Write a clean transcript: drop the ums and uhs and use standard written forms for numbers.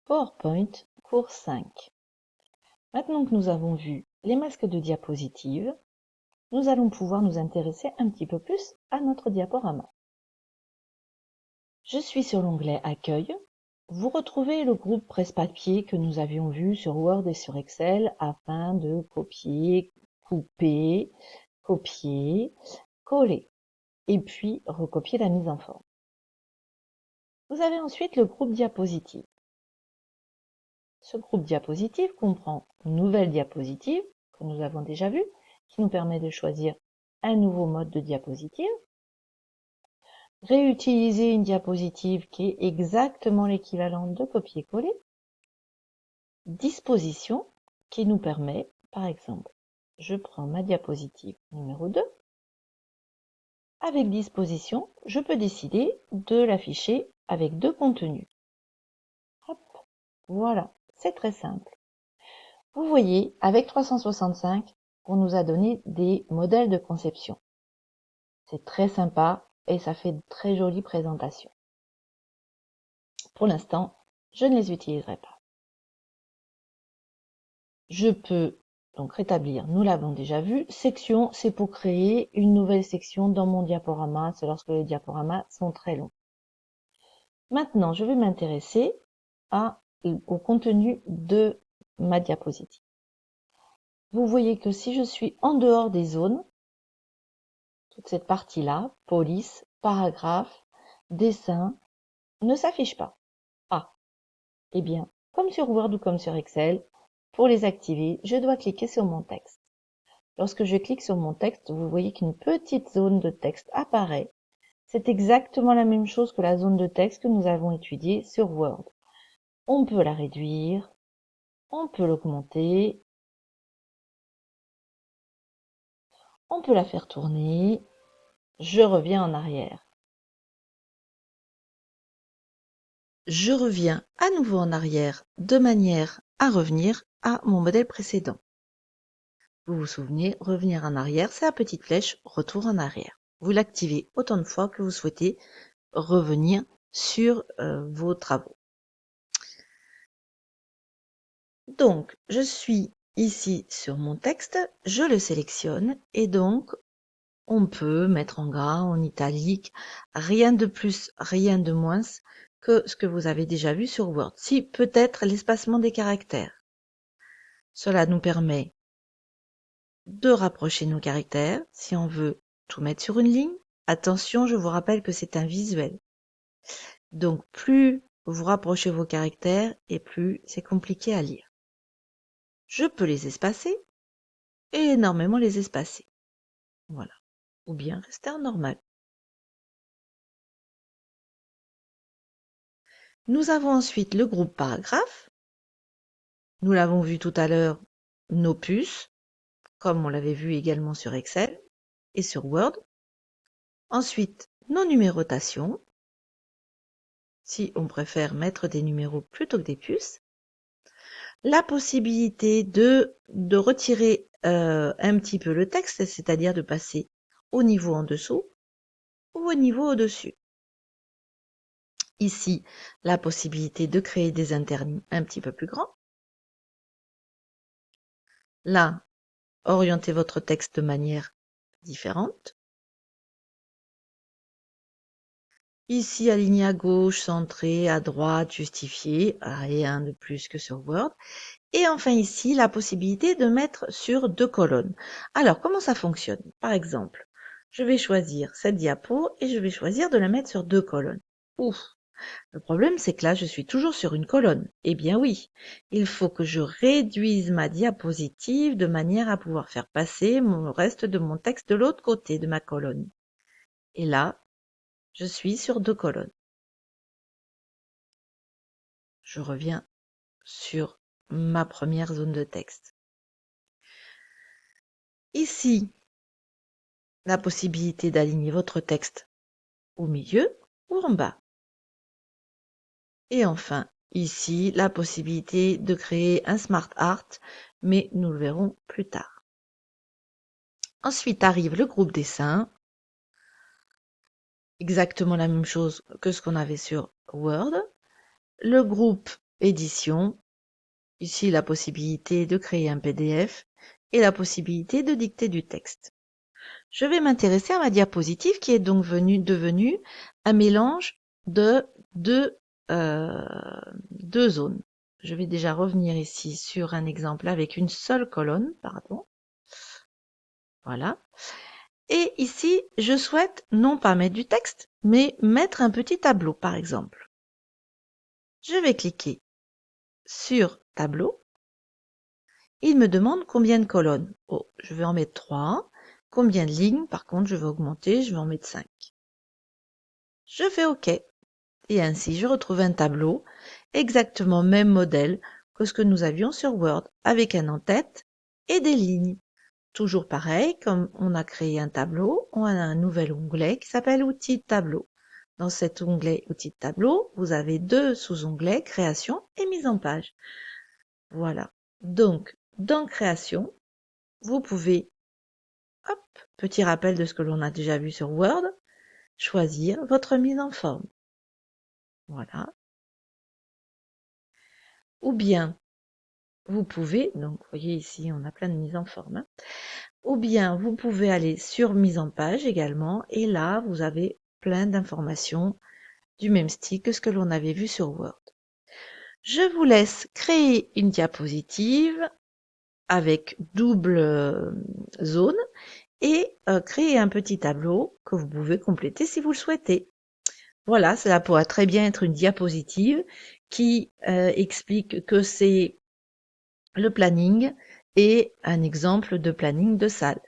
PowerPoint, cours 5. Maintenant que nous avons vu les masques de diapositives, nous allons pouvoir nous intéresser un petit peu plus à notre diaporama. Je suis sur l'onglet Accueil. Vous retrouvez le groupe presse-papier que nous avions vu sur Word et sur Excel afin de copier, couper, copier, coller et puis recopier la mise en forme. Vous avez ensuite le groupe diapositive. Ce groupe diapositive comprend une nouvelle diapositive que nous avons déjà vue, qui nous permet de choisir un nouveau mode de diapositive, réutiliser une diapositive qui est exactement l'équivalent de copier-coller, disposition qui nous permet, par exemple, je prends ma diapositive numéro 2, avec disposition, je peux décider de l'afficher avec deux contenus. Hop, voilà, c'est très simple. Vous voyez, avec 365, on nous a donné des modèles de conception. C'est très sympa et ça fait de très jolies présentations. Pour l'instant, je ne les utiliserai pas. Je peux donc rétablir, nous l'avons déjà vu, section, c'est pour créer une nouvelle section dans mon diaporama, c'est lorsque les diaporamas sont très longs. Maintenant, je vais m'intéresser au contenu de ma diapositive. Vous voyez que si je suis en dehors des zones, toute cette partie-là, police, paragraphe, dessin, ne s'affiche pas. Ah, eh bien, comme sur Word ou comme sur Excel, pour les activer, je dois cliquer sur mon texte. Lorsque je clique sur mon texte, vous voyez qu'une petite zone de texte apparaît. C'est exactement la même chose que la zone de texte que nous avons étudiée sur Word. On peut la réduire, on peut l'augmenter, on peut la faire tourner. Je reviens en arrière. Je reviens à nouveau en arrière de manière à revenir à mon modèle précédent. Vous vous souvenez, revenir en arrière, c'est la petite flèche retour en arrière. Vous l'activez autant de fois que vous souhaitez revenir sur vos travaux. Donc, je suis ici sur mon texte, je le sélectionne et donc on peut mettre en gras, en italique, rien de plus, rien de moins que ce que vous avez déjà vu sur Word. Si peut-être l'espacement des caractères. Cela nous permet de rapprocher nos caractères si on veut tout mettre sur une ligne. Attention, je vous rappelle que c'est un visuel. Donc plus vous rapprochez vos caractères et plus c'est compliqué à lire. Je peux les espacer et énormément les espacer. Voilà. Ou bien rester en normal. Nous avons ensuite le groupe paragraphe. Nous l'avons vu tout à l'heure, nos puces, comme on l'avait vu également sur Excel et sur Word. Ensuite, nos numérotations, si on préfère mettre des numéros plutôt que des puces. La possibilité de retirer un petit peu le texte, c'est-à-dire de passer au niveau en dessous ou au niveau au-dessus. Ici, la possibilité de créer des interlignes un petit peu plus grands. Là, orientez votre texte de manière différente. Ici, aligné à gauche, centré, à droite, justifié, rien de plus que sur Word. Et enfin ici, la possibilité de mettre sur deux colonnes. Alors, comment ça fonctionne? Par exemple, je vais choisir cette diapo et je vais choisir de la mettre sur deux colonnes. Ouf! Le problème, c'est que là, je suis toujours sur une colonne. Eh bien oui, il faut que je réduise ma diapositive de manière à pouvoir faire passer le reste de mon texte de l'autre côté de ma colonne. Et là, je suis sur deux colonnes. Je reviens sur ma première zone de texte. Ici, la possibilité d'aligner votre texte au milieu ou en bas. Et enfin, ici, la possibilité de créer un Smart Art, mais nous le verrons plus tard. Ensuite arrive le groupe dessin. Exactement la même chose que ce qu'on avait sur Word. Le groupe édition. Ici, la possibilité de créer un PDF et la possibilité de dicter du texte. Je vais m'intéresser à ma diapositive qui est donc devenue un mélange de deux zones. Je vais déjà revenir ici sur un exemple avec une seule colonne, pardon. Voilà. Et ici, je souhaite non pas mettre du texte, mais mettre un petit tableau, par exemple. Je vais cliquer sur tableau. Il me demande combien de colonnes. Oh, je vais en mettre 3. Combien de lignes? Par contre, je vais augmenter, je vais en mettre 5. Je fais OK. Et ainsi, je retrouve un tableau, exactement même modèle que ce que nous avions sur Word, avec un en-tête et des lignes. Toujours pareil, comme on a créé un tableau, on a un nouvel onglet qui s'appelle Outils de tableau. Dans cet onglet Outils de tableau, vous avez deux sous-onglets, Création et Mise en page. Voilà. Donc, dans Création, vous pouvez, hop, petit rappel de ce que l'on a déjà vu sur Word, choisir votre mise en forme. Voilà. Ou bien, vous pouvez, donc vous voyez ici, on a plein de mises en forme, hein, ou bien vous pouvez aller sur mise en page également, et là, vous avez plein d'informations du même style que ce que l'on avait vu sur Word. Je vous laisse créer une diapositive avec double zone et créer un petit tableau que vous pouvez compléter si vous le souhaitez. Voilà, cela pourrait très bien être une diapositive qui explique que c'est le planning et un exemple de planning de salle.